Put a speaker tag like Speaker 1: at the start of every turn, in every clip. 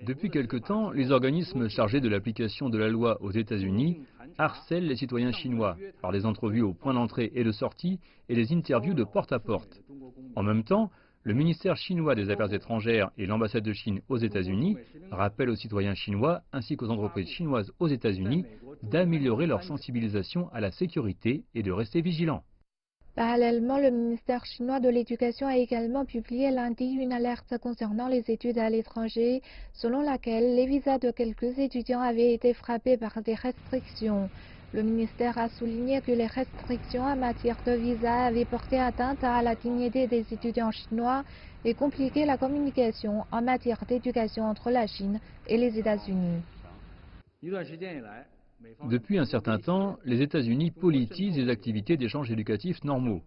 Speaker 1: Depuis quelque temps, les organismes chargés de l'application de la loi aux États-Unis harcèlent les citoyens chinois par des entrevues au point d'entrée et de sortie et des interviews de porte à porte. En même temps, le ministère chinois des Affaires étrangères et l'ambassade de Chine aux États-Unis rappellent aux citoyens chinois ainsi qu'aux entreprises chinoises aux États-Unis d'améliorer leur sensibilisation à la sécurité et de rester vigilants.
Speaker 2: Parallèlement, le ministère chinois de l'Éducation a également publié lundi une alerte concernant les études à l'étranger, selon laquelle les visas de quelques étudiants avaient été frappés par des restrictions. Le ministère a souligné que les restrictions en matière de visa avaient porté atteinte à la dignité des étudiants chinois et compliqué la communication en matière d'éducation entre la Chine et les États-Unis.
Speaker 1: Depuis un certain temps, les États-Unis politisent les activités d'échange éducatif normaux.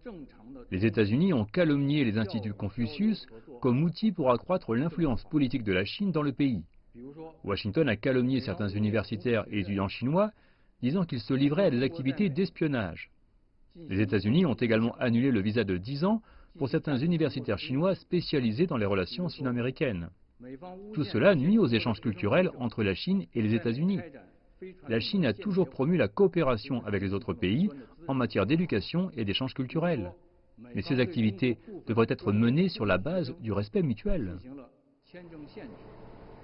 Speaker 1: Les États-Unis ont calomnié les instituts Confucius comme outil pour accroître l'influence politique de la Chine dans le pays. Washington a calomnié certains universitaires et étudiants chinois, disant qu'ils se livraient à des activités d'espionnage. Les États-Unis ont également annulé le visa de 10 ans pour certains universitaires chinois spécialisés dans les relations sino-américaines. Tout cela nuit aux échanges culturels entre la Chine et les États-Unis. La Chine a toujours promu la coopération avec les autres pays en matière d'éducation et d'échanges culturels. Mais ces activités devraient être menées sur la base du respect mutuel.